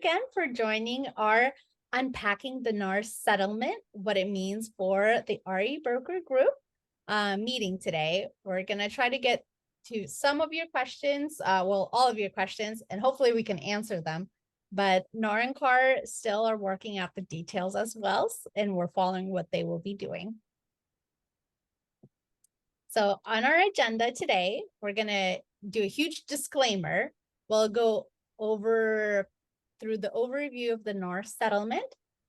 again for joining our Unpacking the NAR Settlement, what it means for the REeBroker Group meeting today. We're going to try to get to some of your questions, well, all of your questions, and hopefully we can answer them. But NAR and CAR still are working out the details as well, and we're following what they will be doing. So on our agenda today, we're going to do a huge disclaimer. We'll go through the overview of the NAR settlement,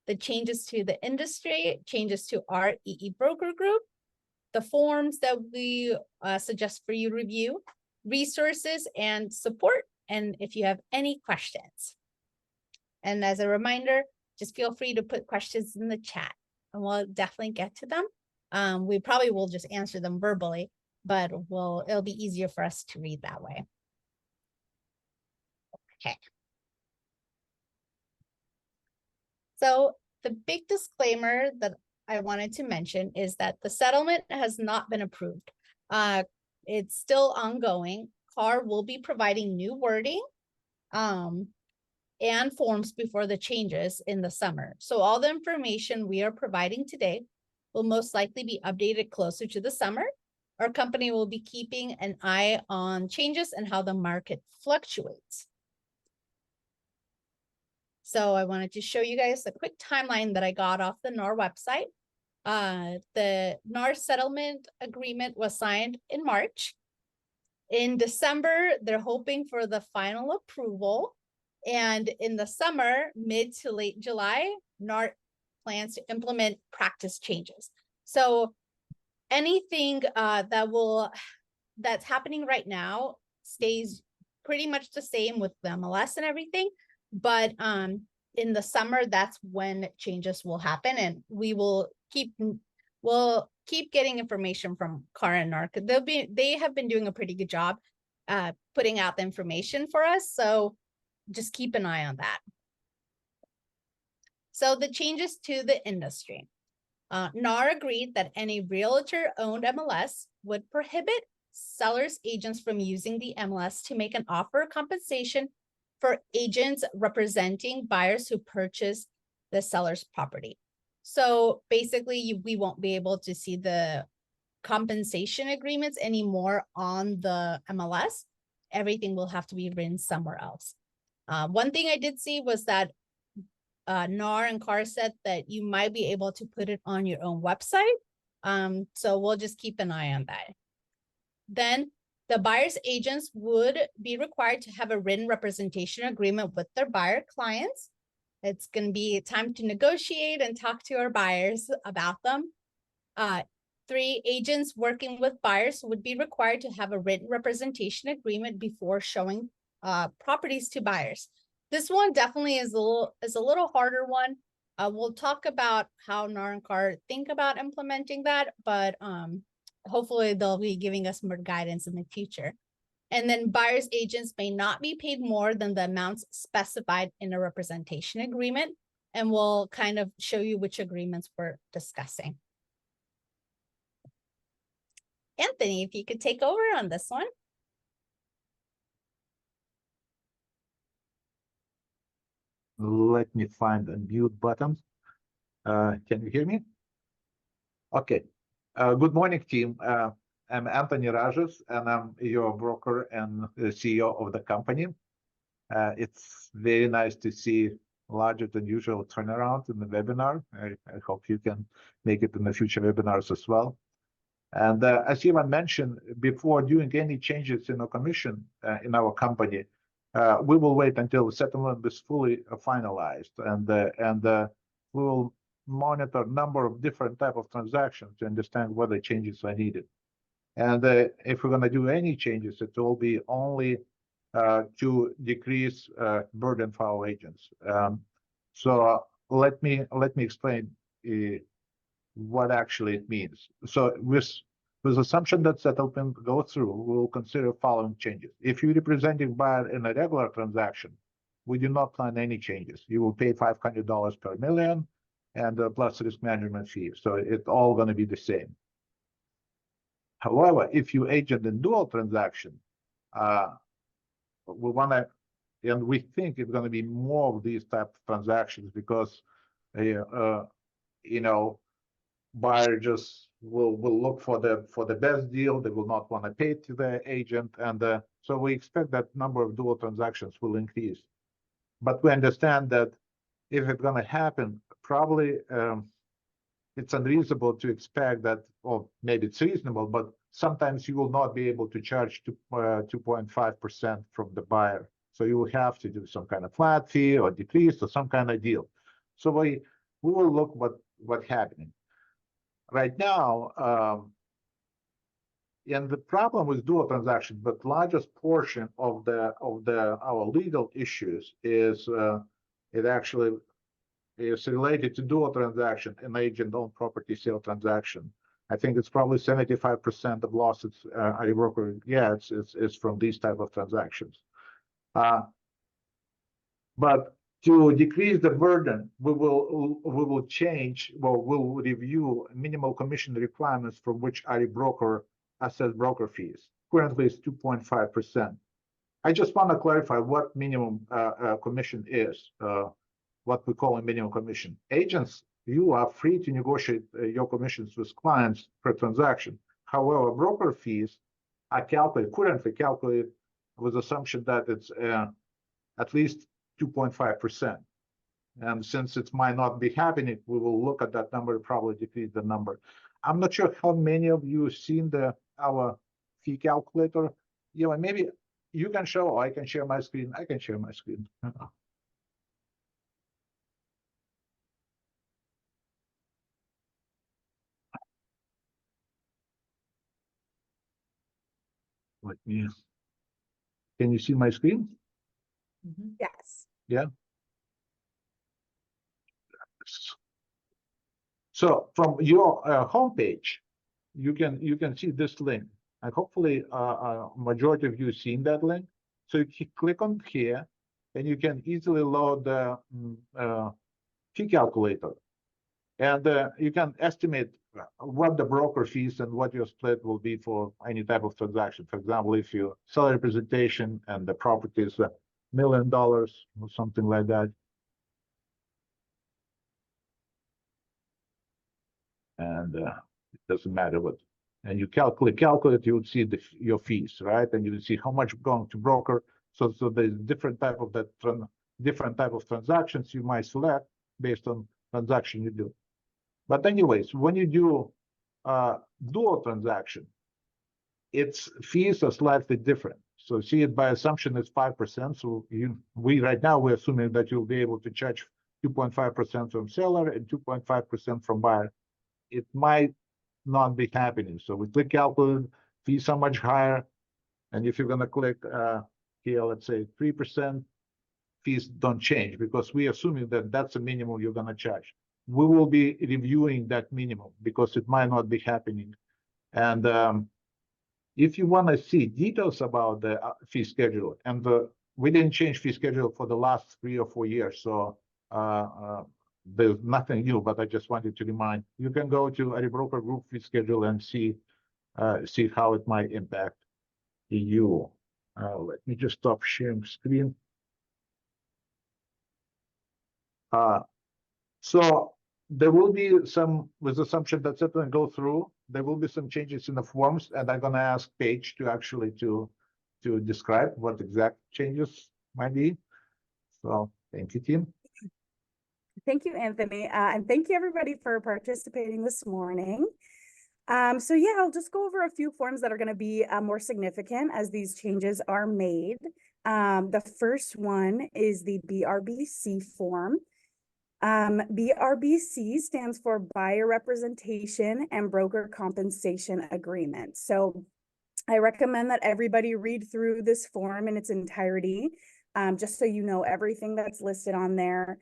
the changes to the industry, changes to our REeBroker Group, the forms that we suggest for you to review, resources and support, and if you have any questions. And as a reminder, just feel free to put questions in the chat and we'll definitely get to them. We probably will just answer them verbally, but it'll be easier for us to read that way. Okay. So the big disclaimer that I wanted to mention is that the settlement has not been approved. It's still ongoing. CAR will be providing new wording and forms before the changes in the summer. So all the information we are providing today will most likely be updated closer to the summer. Our company will be keeping an eye on changes and how the market fluctuates. So I wanted to show you guys a quick timeline that I got off the NAR website. The NAR settlement agreement was signed in March. In December, they're hoping for the final approval. And in the summer, mid to late July, NAR plans to implement practice changes. So anything that's happening right now stays pretty much the same with the MLS and everything. But in the summer, that's when changes will happen, and we'll keep getting information from CAR and NAR. They have been doing a pretty good job putting out the information for us. So just keep an eye on that. So the changes to the industry. NAR agreed that any realtor-owned MLS would prohibit sellers' agents from using the MLS to make an offer of compensation for agents representing buyers who purchase the seller's property. So basically, we won't be able to see the compensation agreements anymore on the MLS. Everything will have to be written somewhere else. One thing I did see was that NAR and CAR said that you might be able to put it on your own website. So we'll just keep an eye on that. Then the buyer's agents would be required to have a written representation agreement with their buyer clients. It's going to be time to negotiate and talk to our buyers about them. 3 agents working with buyers would be required to have a written representation agreement before showing properties to buyers. This one definitely is a little harder one. We'll talk about how NAR and CAR think about implementing that, but hopefully they'll be giving us more guidance in the future. And then buyer's agents may not be paid more than the amounts specified in a representation agreement. And we'll kind of show you which agreements we're discussing. Anthony, if you could take over on this one. Let me find a mute button. Can you hear me? Okay. Good morning, team. I'm Anthony Rajas, and I'm your broker and the CEO of the company. It's very nice to see larger than usual turnaround in the webinar. I hope you can make it in the future webinars as well. And as Ivan mentioned, before doing any changes in our commission in our company, we will wait until the settlement is fully finalized, and we will monitor a number of different types of transactions to understand whether changes are needed. And if we're going to do any changes, it will be only to decrease burden for our agents. So let me explain what actually it means. So with assumption that settlement goes through, we will consider following changes. If you're representing buyer in a regular transaction, we do not plan any changes. You will pay $500 per million and plus risk management fee. So it's all going to be the same. However, if you agent in dual transaction, we want to And we think it's going to be more of these type of transactions because, you know, buyer just will look for the best deal. They will not want to pay to the agent, and so we expect that number of dual transactions will increase. But we understand that if it's going to happen, probably it's unreasonable to expect that, or maybe it's reasonable, but sometimes you will not be able to charge 2.5% from the buyer. So you will have to do some kind of flat fee or decrease or some kind of deal. So we will look what's happening right now. And the problem with dual transactions, but largest portion of our legal issues is it actually is related to dual transaction and agent-owned property sale transaction. I think it's probably 75% of lawsuits REeBroker gets is from these type of transactions. But to decrease the burden, we'll review minimal commission requirements for which REeBroker assess broker fees. Currently, it's 2.5%. I just want to clarify what minimum commission is. What we call a minimum commission. Agents, you are free to negotiate your commissions with clients per transaction. However, broker fees are currently calculated with assumption that it's at least 2.5%. And since it might not be happening, we will look at that number, probably decrease the number. I'm not sure how many of you seen our fee calculator. You know, maybe you can show, or I can share my screen. I can share my screen. Let me. Can you see my screen? Yes. Yeah. So from your homepage, you can see this link, and hopefully majority of you seen that link. So you click on here, and you can easily load the fee calculator, and you can estimate what the broker fees and what your split will be for any type of transaction. For example, if you sell a representation and the property is $1 million or something like that. And it doesn't matter what, and you calculate, you would see your fees, right? And you would see how much going to broker. So there's different type of transactions you might select based on transaction you do. But anyways, when you do dual transaction, its fees are slightly different. So see it by assumption is 5%. So right now we're assuming that you'll be able to charge 2.5% from seller and 2.5% from buyer. It might not be happening. So we click calculate, fees are much higher. And if you're going to click here, let's say 3%, fees don't change because we're assuming that that's the minimum you're going to charge. We will be reviewing that minimum because it might not be happening. And if you want to see details about the fee schedule, and we didn't change fee schedule for the last 3 or 4 years, so there's nothing new, but I just wanted to remind, you can go to REeBroker Group fee schedule and see how it might impact you. Let me just stop sharing screen. So there will be some, with assumption that settlement go through, there will be some changes in the forms, and I'm going to ask Paige to actually to describe what exact changes might be. So thank you, team. Thank you, Anthony. And thank you, everybody, for participating this morning. So yeah, I'll just go over a few forms that are going to be more significant as these changes are made. The first one is the BRBC form. BRBC stands for Buyer Representation and Broker Compensation Agreement. So I recommend that everybody read through this form in its entirety, just so you know everything that's listed on there.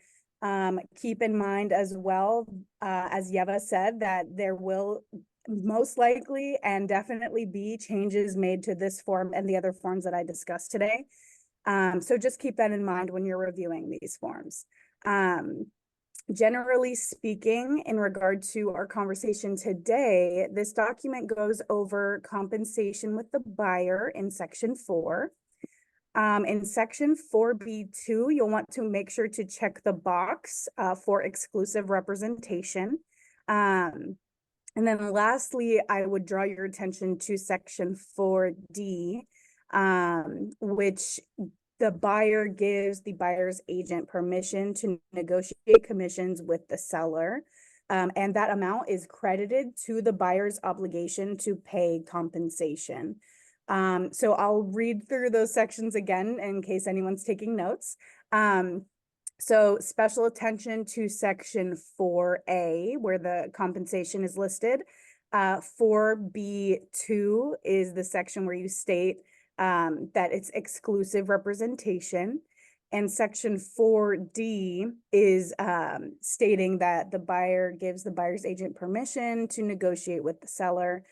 Keep in mind as well, as Yeva said, that there will most likely and definitely be changes made to this form and the other forms that I discussed today. So just keep that in mind when you're reviewing these forms. Generally speaking, in regard to our conversation today, this document goes over compensation with the buyer in section 4. In section 4B2, you'll want to make sure to check the box for exclusive representation. And then lastly, I would draw your attention to section 4D, which the buyer gives the buyer's agent permission to negotiate commissions with the seller. And that amount is credited to the buyer's obligation to pay compensation. So I'll read through those sections again in case anyone's taking notes. So special attention to section 4A, where the compensation is listed. 4B2 is the section where you state that it's exclusive representation. And section 4D is stating that the buyer gives the buyer's agent permission to negotiate with the seller.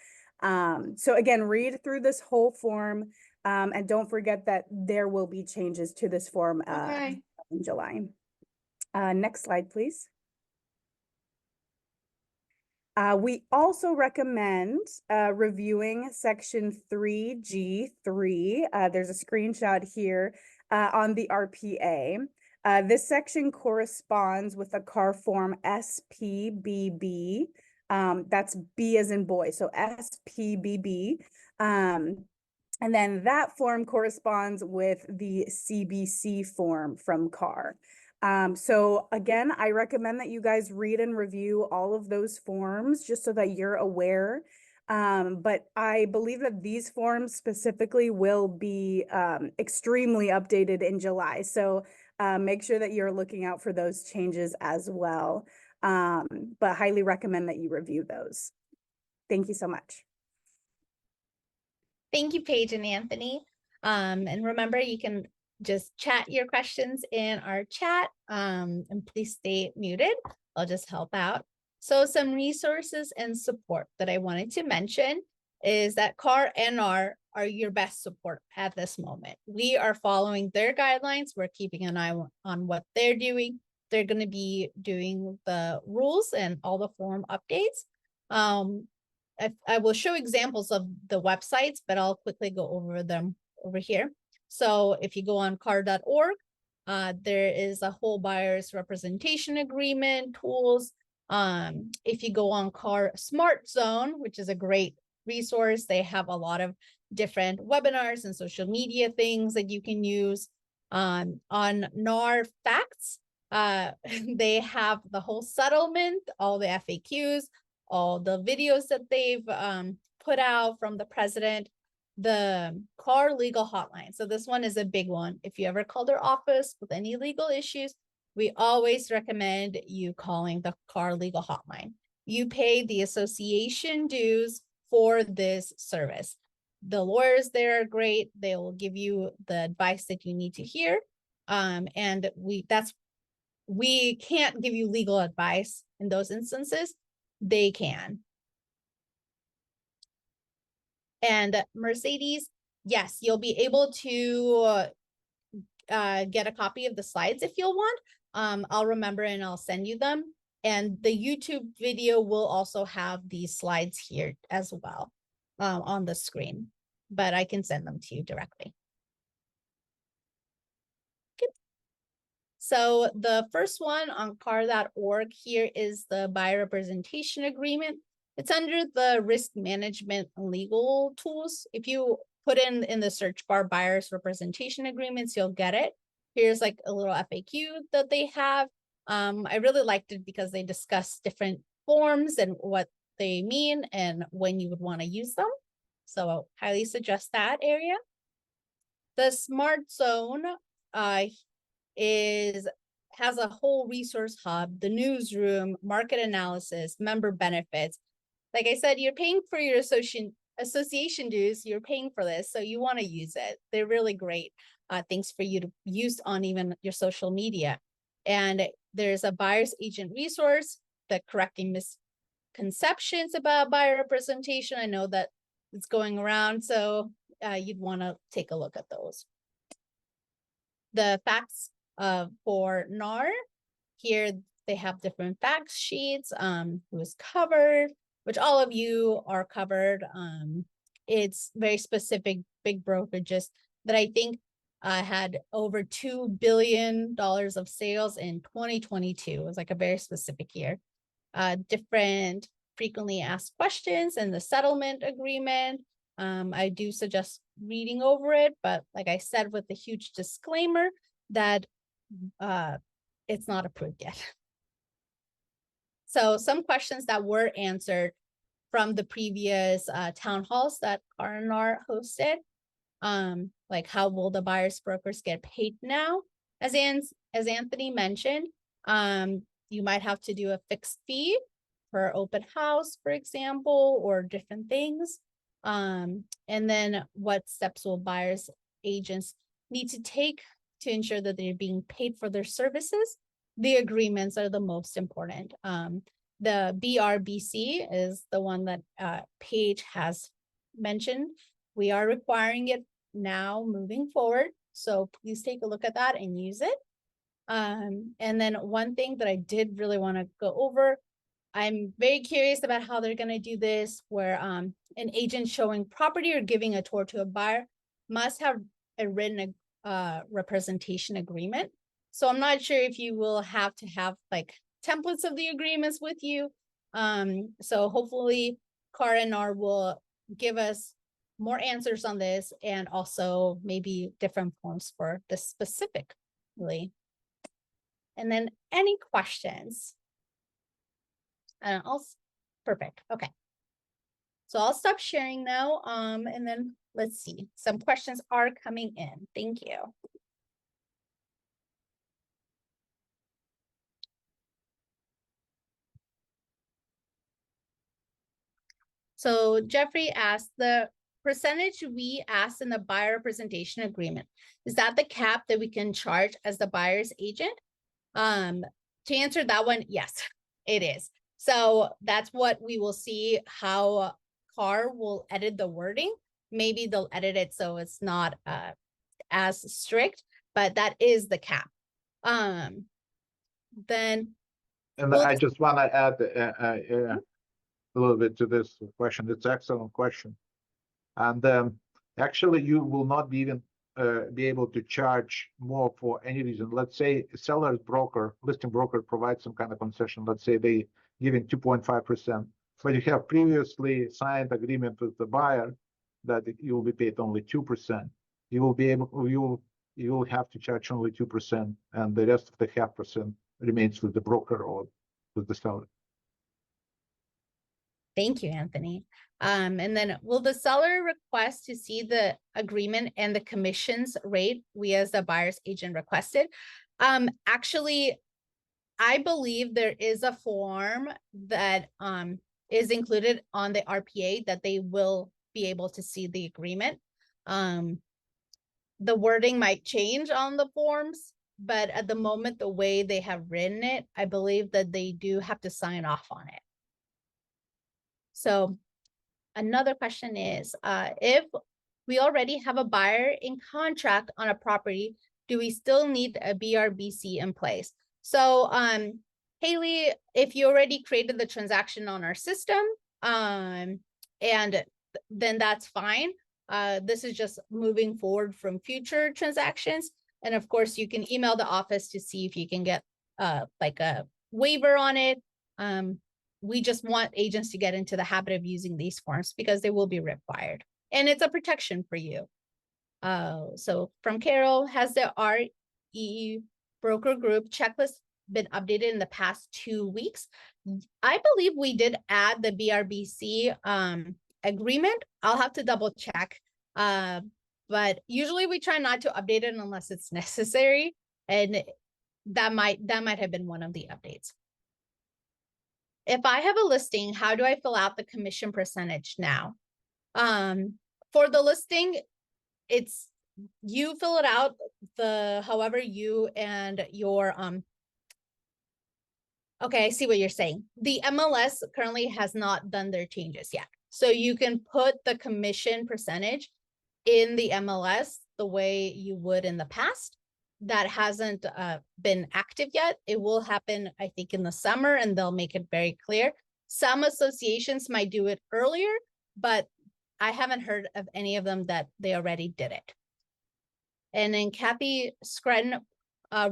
So again, read through this whole form, and don't forget that there will be changes to this form in July. Next slide, please. We also recommend reviewing section 3G3. There's a screenshot here on the RPA. This section corresponds with a CAR form SPBB. That's B as in boy, so SPBB. And then that form corresponds with the CBC form from CAR. So again, I recommend that you guys read and review all of those forms just so that you're aware. But I believe that these forms specifically will be extremely updated in July. So make sure that you're looking out for those changes as well. But highly recommend that you review those. Thank you so much. Thank you, Paige and Anthony. And remember, you can just chat your questions in our chat, and please stay muted. I'll just help out. So some resources and support that I wanted to mention is that CAR and NAR are your best support at this moment. We are following their guidelines. We're keeping an eye on what they're doing. They're going to be doing the rules and all the form updates. I will show examples of the websites, but I'll quickly go over them over here. So if you go on car.org, there is a whole buyer's representation agreement tools. If you go on CAR Smart Zone, which is a great resource, they have a lot of different webinars and social media things that you can use. On NAR Facts, they have the whole settlement, all the FAQs, all the videos that they've put out from the president, the CAR legal hotline. So this one is a big one. If you ever call their office with any legal issues, we always recommend you calling the CAR legal hotline. You pay the association dues for this service. The lawyers there are great. They will give you the advice that you need to hear. And we can't give you legal advice in those instances. They can. And Mercedes, yes, you'll be able to get a copy of the slides if you'll want. I'll remember and I'll send you them. And the YouTube video will also have these slides here as well on the screen, but I can send them to you directly. Good. So the first one on car.org here is the buyer representation agreement. It's under the risk management and legal tools. If you put in the search bar buyer's representation agreements, you'll get it. Here's like a little FAQ that they have. I really liked it because they discuss different forms and what they mean and when you would want to use them. So I'll highly suggest that area. The Smart Zone has a whole resource hub, the newsroom, market analysis, member benefits. Like I said, you're paying for your association dues, you're paying for this, so you want to use it. They're really great things for you to use on even your social media. And there's a buyer's agent resource that correcting misconceptions about buyer representation. I know that it's going around, so you'd want to take a look at those. The facts for NAR, here they have different fact sheets, who's covered, which all of you are covered. It's very specific big brokerages that I think had over $2 billion of sales in 2022. It was like a very specific year. Different frequently asked questions and the settlement agreement. I do suggest reading over it, but like I said, with a huge disclaimer that it's not approved yet. So some questions that were answered from the previous town halls that NAR hosted, like how will the buyers brokers get paid now? As Anthony mentioned, you might have to do a fixed fee per open house, for example, or different things. And then what steps will buyers agents need to take to ensure that they're being paid for their services? The agreements are the most important. The BRBC is the one that Paige has mentioned. We are requiring it now moving forward. So please take a look at that and use it. And then one thing that I did really want to go over, I'm very curious about how they're going to do this, where an agent showing property or giving a tour to a buyer must have a written representation agreement. So I'm not sure if you will have to have like templates of the agreements with you. So hopefully NAR will give us more answers on this, and also maybe different forms for this specifically. And then any questions? Perfect. Okay. So I'll stop sharing now. And then let's see. Some questions are coming in. Thank you. So Jeffrey asked, the percentage we asked in the buyer representation agreement, is that the cap that we can charge as the buyer's agent? To answer that one, yes, it is. So that's what we will see how CAR will edit the wording. Maybe they'll edit it so it's not as strict, but that is the cap. Then And I just want to add a little bit to this question. It's an excellent question. And actually, you will not be even be able to charge more for any reason. Let's say a seller's broker, listing broker provides some kind of concession. Let's say they giving 2.5%. But you have previously signed agreement with the buyer that you will be paid only 2%. You will be able, you will have to charge only 2%, and the rest of the 0.5% remains with the broker or with the seller. Thank you, Anthony. And then will the seller request to see the agreement and the commissions rate we as the buyer's agent requested? Actually, I believe there is a form that is included on the RPA that they will be able to see the agreement. The wording might change on the forms, but at the moment, the way they have written it, I believe that they do have to sign off on it. So another question is, if we already have a buyer in contract on a property, do we still need a BRBC in place? So Haley, if you already created the transaction on our system, and then that's fine. This is just moving forward from future transactions. And of course, you can email the office to see if you can get like a waiver on it. We just want agents to get into the habit of using these forms because they will be required. And it's a protection for you. So from Carol, has the REeBroker Group checklist been updated in the past 2 weeks? I believe we did add the BRBC agreement. I'll have to double check. But usually we try not to update it unless it's necessary. And that might have been one of the updates. If I have a listing, how do I fill out the commission percentage now? For the listing, it's you fill it out however you and your okay, I see what you're saying. The MLS currently has not done their changes yet. So you can put the commission percentage in the MLS the way you would in the past. That hasn't been active yet. It will happen, I think, in the summer, and they'll make it very clear. Some associations might do it earlier, but I haven't heard of any of them that they already did it. And then Kathy Scranton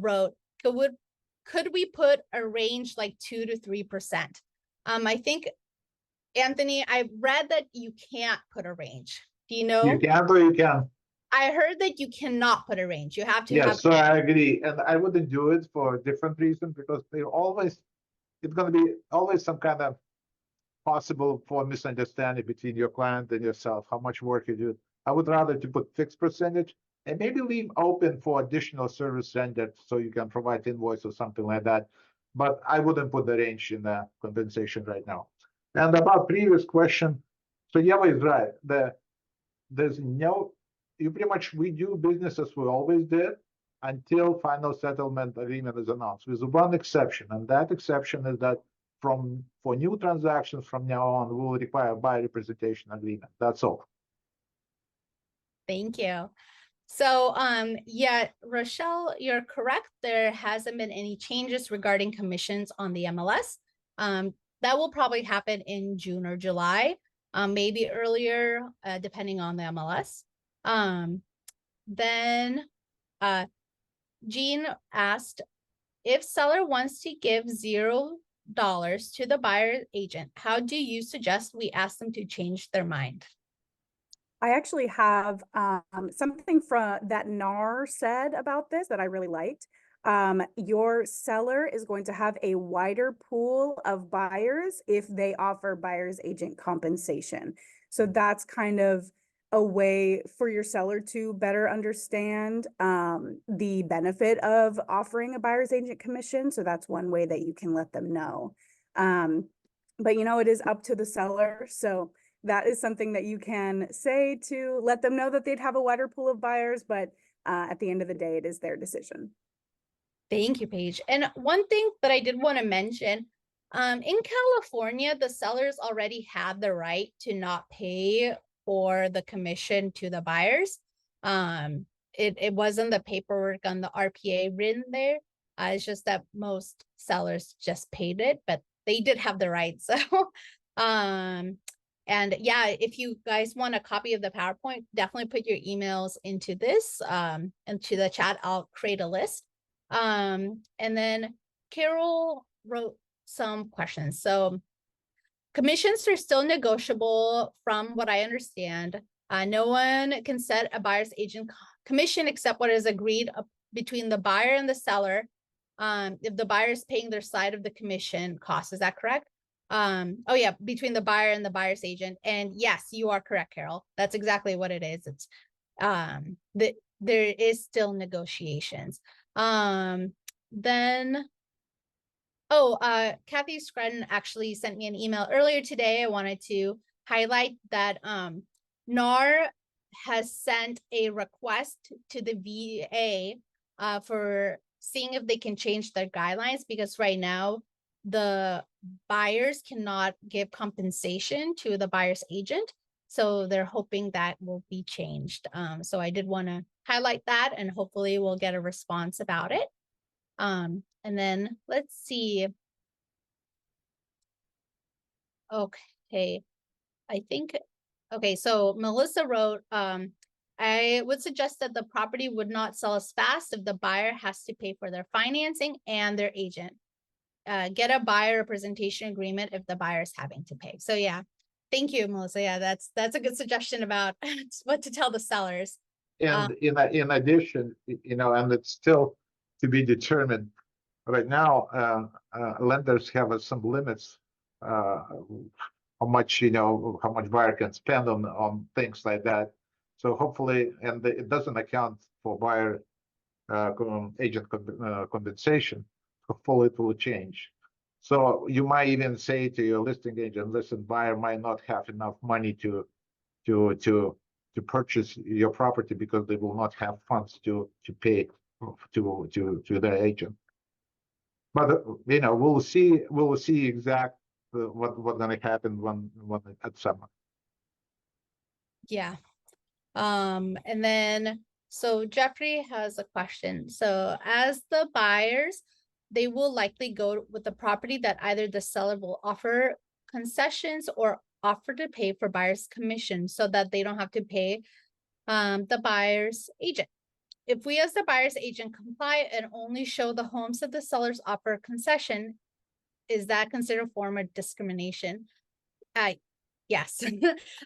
wrote, could we put a range like 2 to 3%? I think, Anthony, I read that you can't put a range. Do you know? You can or you can. I heard that you cannot put a range. You have to have. Yes, so I agree. And I wouldn't do it for a different reason because it's going to be always some kind of possible for misunderstanding between your client and yourself, how much work you do. I would rather to put fixed percentage and maybe leave open for additional service rendered so you can provide invoice or something like that. But I wouldn't put the range in the compensation right now. And about previous question, so Yeva is right. You pretty much, we do business as we always did until final settlement agreement is announced, with one exception. And that exception is that for new transactions from now on, we will require a buyer representation agreement. That's all. Thank you. So, yeah, Rochelle, you're correct. There hasn't been any changes regarding commissions on the MLS. That will probably happen in June or July, maybe earlier, depending on the MLS. Then Jean asked, if seller wants to give $0 to the buyer agent, how do you suggest we ask them to change their mind? I actually have something from that NAR said about this that I really liked. Your seller is going to have a wider pool of buyers if they offer buyer's agent compensation. So that's kind of a way for your seller to better understand the benefit of offering a buyer's agent commission. So that's one way that you can let them know. But it is up to the seller. So that is something that you can say to let them know that they'd have a wider pool of buyers, but at the end of the day, it is their decision. Thank you, Paige. And one thing that I did want to mention, in California, the sellers already have the right to not pay for the commission to the buyers. It wasn't the paperwork on the RPA written there. It's just that most sellers just paid it, but they did have the right. So, and yeah, if you guys want a copy of the PowerPoint, definitely put your emails into this, into the chat. I'll create a list. And then Carol wrote some questions. So commissions are still negotiable from what I understand. No one can set a buyer's agent commission except what is agreed between the buyer and the seller. If the buyer is paying their side of the commission cost, is that correct? Oh yeah, between the buyer and the buyer's agent. And yes, you are correct, Carol. That's exactly what it is. It's there is still negotiations. Then Kathy Scranton actually sent me an email earlier today. I wanted to highlight that NAR has sent a request to the VA for seeing if they can change their guidelines, because right now the buyers cannot give compensation to the buyer's agent. So they're hoping that will be changed. So I did want to highlight that, and hopefully we'll get a response about it. And then let's see. Okay, I think, okay, so Melissa wrote, I would suggest that the property would not sell as fast if the buyer has to pay for their financing and their agent. Get a buyer representation agreement if the buyer is having to pay. So yeah, thank you, Melissa. Yeah, that's a good suggestion about what to tell the sellers. And in addition, and it's still to be determined. Right now, lenders have some limits, how much buyer can spend on things like that. So hopefully, and it doesn't account for buyer agent compensation. Hopefully, it will change. So you might even say to your listing agent, "Listen, buyer might not have enough money to purchase your property because they will not have funds to pay to their agent." But we'll see exact what's going to happen when at summer. Yeah. And then so Jeffrey has a question. So as the buyers, they will likely go with the property that either the seller will offer concessions or offer to pay for buyer's commission so that they don't have to pay the buyer's agent. if we as the buyer's agent comply and only show the homes that the sellers offer concession, is that considered a form of discrimination? Yes,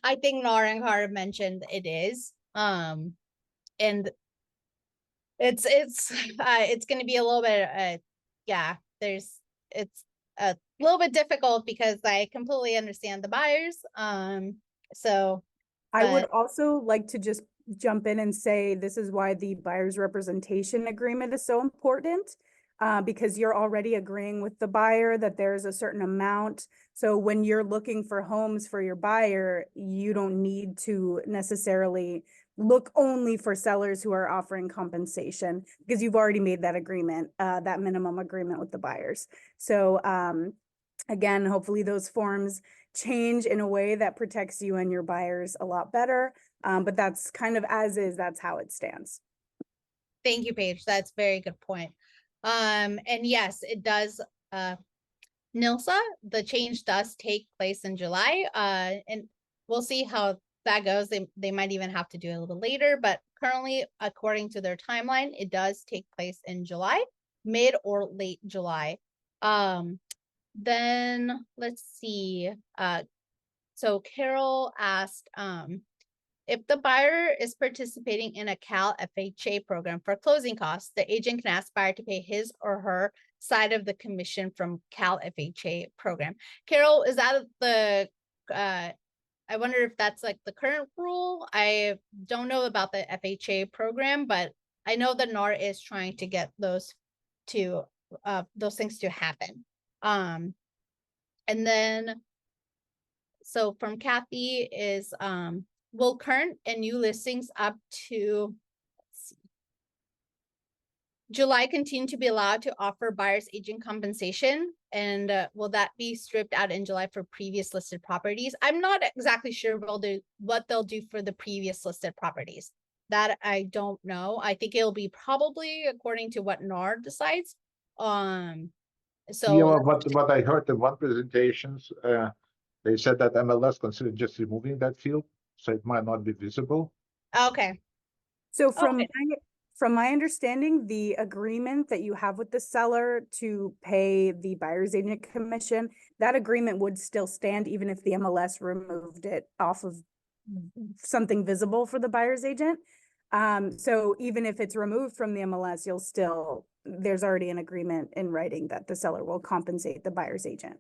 I think NAR and Cara mentioned it is. And it's going to be a little bit, yeah, it's a little bit difficult because I completely understand the buyers. So I would but- also like to just jump in and say this is why the buyer's representation agreement is so important, because you're already agreeing with the buyer that there's a certain amount. So when you're looking for homes for your buyer, you don't need to necessarily look only for sellers who are offering compensation because you've already made that agreement, that minimum agreement with the buyers. So again, hopefully those forms change in a way that protects you and your buyers a lot better. But that's kind of as is, that's how it stands. Thank you, Paige. That's a very good point. And yes, it does. Nilsa, the change does take place in July. And we'll see how that goes. They might even have to do it a little later, but currently, according to their timeline, it does take place in July, mid or late July. Then let's see. So Carol asked, if the buyer is participating in a Cal FHA program for closing costs, the agent can ask buyer to pay his or her side of the commission from Cal FHA program. Carol, is that the, I wonder if that's like the current rule. I don't know about the FHA program, but I know that NAR is trying to get those things to happen. And then, so from Kathy is, will current and new listings up to July continue to be allowed to offer buyer's agent compensation? And will that be stripped out in July for previous listed properties? I'm not exactly sure what they'll do for the previous listed properties. That I don't know. I think it'll be probably according to what NAR decides. So Yeah, but I heard in one presentations, they said that MLS considered just removing that field, so it might not be visible. okay. So from my understanding, the agreement that you have with the seller to pay the buyer's agent commission, that agreement would still stand even if the MLS removed it off of something visible for the buyer's agent. So even if it's removed from the MLS, there's already an agreement in writing that the seller will compensate the buyer's agent.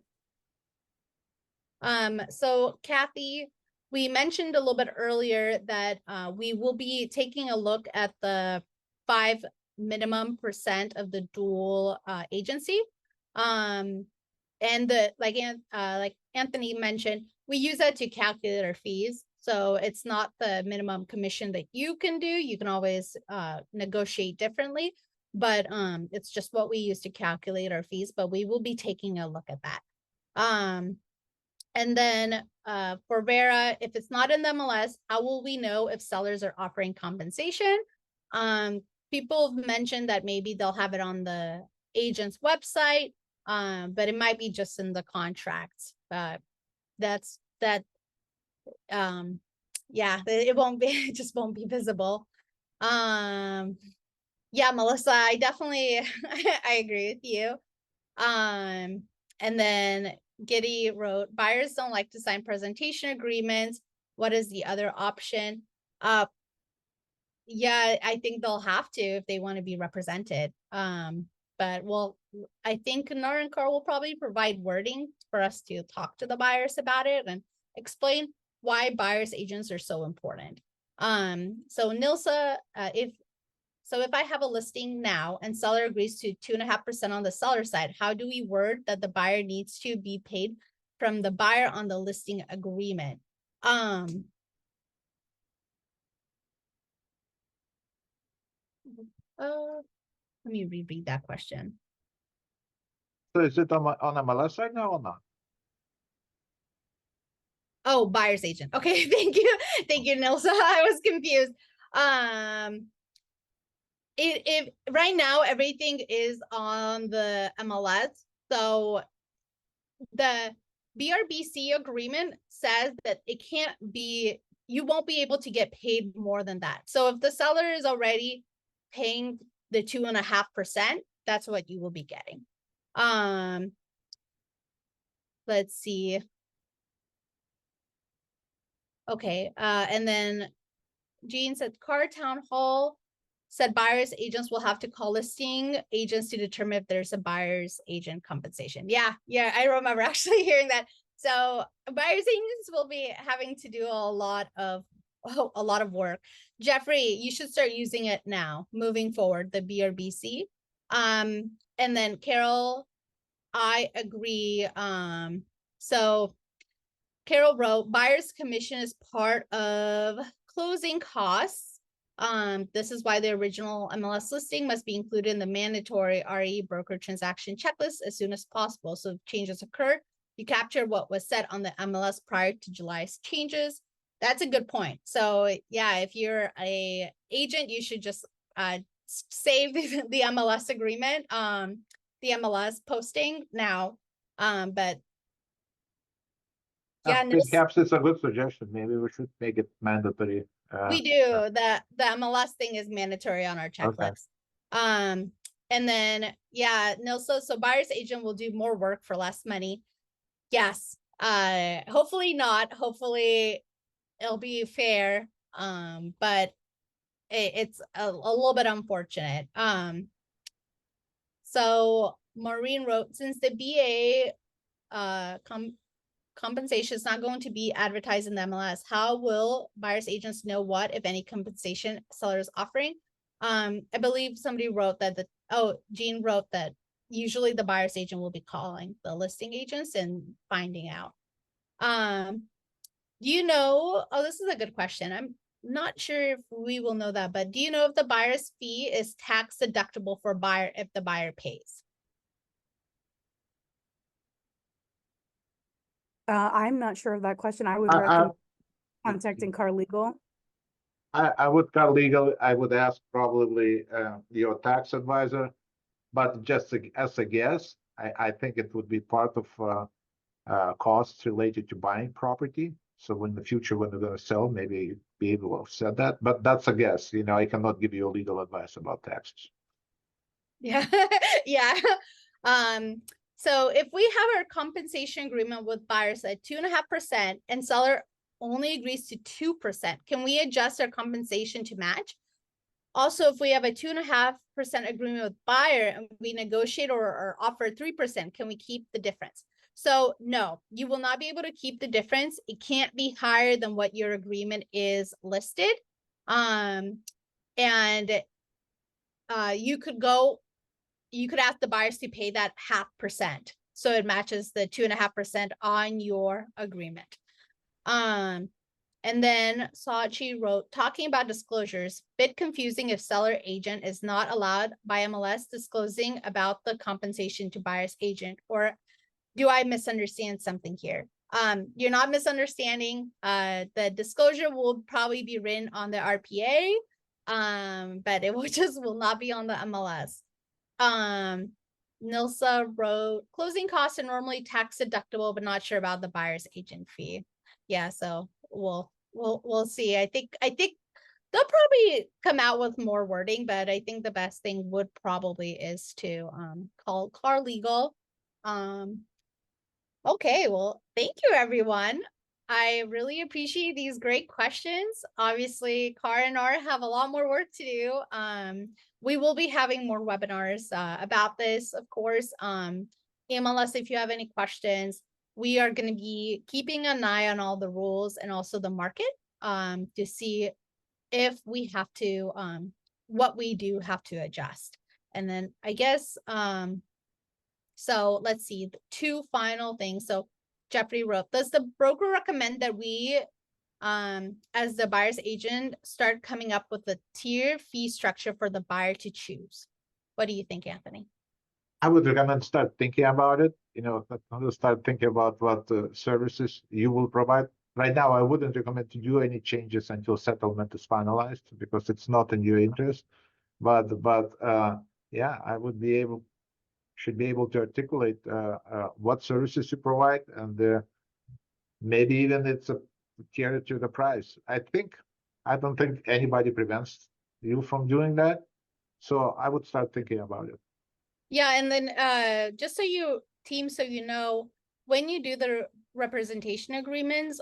So Kathy, we mentioned a little bit earlier that we will be taking a look at the 5 minimum % of the dual agency. And like Anthony mentioned, we use that to calculate our fees. So it's not the minimum commission that you can do. You can always negotiate differently, but it's just what we use to calculate our fees. But we will be taking a look at that. And then for Vera, if it's not in the MLS, how will we know if sellers are offering compensation? People have mentioned that maybe they'll have it on the agent's website, but it might be just in the contracts. Yeah, it won't be, it just won't be visible. Yeah, Melissa, I definitely, I agree with you. And then Giddy wrote, buyers don't like to sign presentation agreements. What is the other option? Yeah, I think they'll have to if they want to be represented. But well, I think NAR and CAR will probably provide wording for us to talk to the buyers about it and explain why buyers agents are so important. So Nilsa, if I have a listing now and seller agrees to 2.5% on the seller side, how do we word that the buyer needs to be paid from the buyer on the listing agreement? Let me reread that question. So is it on MLS right now or not? Oh, buyer's agent. Okay, thank you. Thank you, Nilsa. I was confused. If right now everything is on the MLS, so the BRBC agreement says that it can't be, you won't be able to get paid more than that. So if the seller is already paying the 2.5%, that's what you will be getting. Let's see. Okay, and then Jean said Car Town Hall said buyer's agents will have to call listing agents to determine if there's a buyer's agent compensation. Yeah, I remember actually hearing that. So buyer's agents will be having to do a lot of work. Jeffrey, you should start using it now, moving forward, the BRBC. And then Carol, I agree. So Carol wrote, buyer's commission is part of closing costs. This is why the original MLS listing must be included in the mandatory REeBroker transaction checklist as soon as possible. So if changes occur, you capture what was said on the MLS prior to July's changes. That's a good point. So yeah, if you're a agent, you should just save the MLS agreement, the MLS posting now. But yeah, perhaps it's a good suggestion. Maybe we should make it mandatory. we do. The MLS thing is mandatory on our checklist. Okay. And then yeah, Nilsa, so buyer's agent will do more work for less money. Yes. Hopefully not. Hopefully it'll be fair. But it's a little bit unfortunate. So Maureen wrote, since the BA compensation is not going to be advertised in the MLS, how will buyer's agents know what, if any, compensation seller is offering? I believe somebody wrote that Jean wrote that usually the buyer's agent will be calling the listing agents and finding out. Do you know, this is a good question. I'm not sure if we will know that, but do you know if the buyer's fee is tax deductible for buyer if the buyer pays? I'm not sure of that question. I would recommend contacting Car Legal. I would call legal. I would ask probably your tax advisor, but just as a guess, I think it would be part of costs related to buying property. So in the future, when they're going to sell, maybe you'd be able to offset that. But that's a guess. You know, I cannot give you legal advice about taxes. Yeah, yeah. So if we have our compensation agreement with buyers at 2.5% and seller only agrees to 2%, can we adjust our compensation to match? Also, if we have a 2.5% agreement with buyer and we negotiate or offer 3%, can we keep the difference? So no, you will not be able to keep the difference. It can't be higher than what your agreement is listed. And you could ask the buyers to pay that 0.5%. So it matches the 2.5% on your agreement. And then Sachi wrote, talking about disclosures, bit confusing if seller agent is not allowed by MLS disclosing about the compensation to buyer's agent, or do I misunderstand something here? You're not misunderstanding. The disclosure will probably be written on the RPA, but it will not be on the MLS. Nilsa wrote, closing costs are normally tax deductible, but not sure about the buyer's agent fee. Yeah, so we'll see. I think they'll probably come out with more wording, but I think the best thing would probably is to call Car Legal. Okay, well, thank you, everyone. I really appreciate these great questions. Obviously, Car and NAR have a lot more work to do. We will be having more webinars about this, of course. MLS, if you have any questions, we are going to be keeping an eye on all the rules and also the market to see if we have to, what we do have to adjust. And then I guess, so let's see, the two final things. So Jeffrey wrote, does the broker recommend that we, as the buyer's agent, start coming up with a tier fee structure for the buyer to choose? What do you think, Anthony? I would recommend start thinking about it. You know, start thinking about what services you will provide. Right now, I wouldn't recommend to do any changes until settlement is finalized because it's not in your interest. But yeah, I would should be able to articulate what services you provide, and maybe even it's a tier to the price. I don't think anybody prevents you from doing that. So I would start thinking about it. Yeah, and then just so you know, when you do the representation agreements,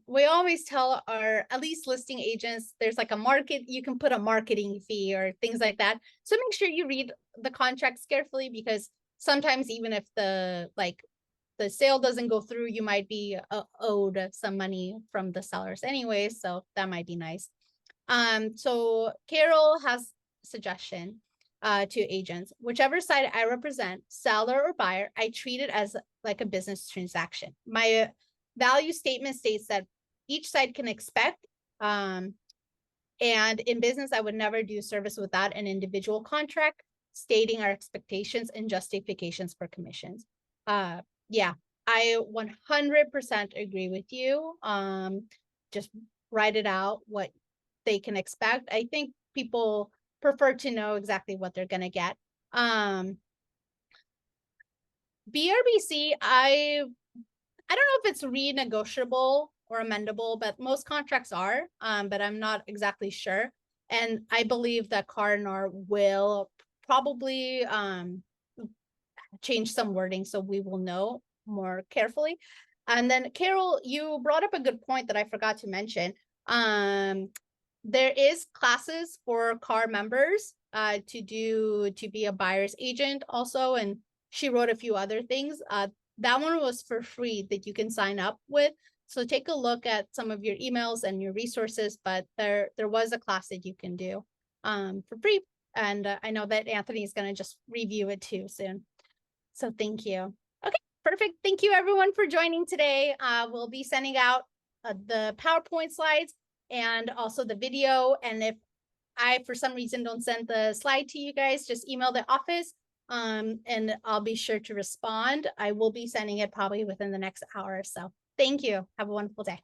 we always tell our at least listing agents there's like a market, you can put a marketing fee or things like that. So make sure you read the contracts carefully, because sometimes even if the sale doesn't go through, you might be owed some money from the sellers anyway, so that might be nice. So Carol has a suggestion to agents. Whichever side I represent, seller or buyer, I treat it as like a business transaction. My value statement states that each side can expect, and in business, I would never do service without an individual contract stating our expectations and justifications for commissions. Yeah, I 100% agree with you. Just write it out, what they can expect. I think people prefer to know exactly what they're going to get. BRBC, I don't know if it's renegotiable or amendable, but most contracts are, but I'm not exactly sure. And I believe that NAR will probably change some wording, so we will know more carefully. And then Carol, you brought up a good point that I forgot to mention. There is classes for CAR members to be a buyer's agent also, and she wrote a few other things. That one was for free that you can sign up with. So take a look at some of your emails and your resources, but there was a class that you can do for free. And I know that Anthony is going to just review it too soon. So thank you. Okay, perfect. Thank you everyone for joining today. We'll be sending out the PowerPoint slides and also the video. And if I, for some reason, don't send the slide to you guys, just email the office and I'll be sure to respond. I will be sending it probably within the next hour or so. Thank you. Have a wonderful day.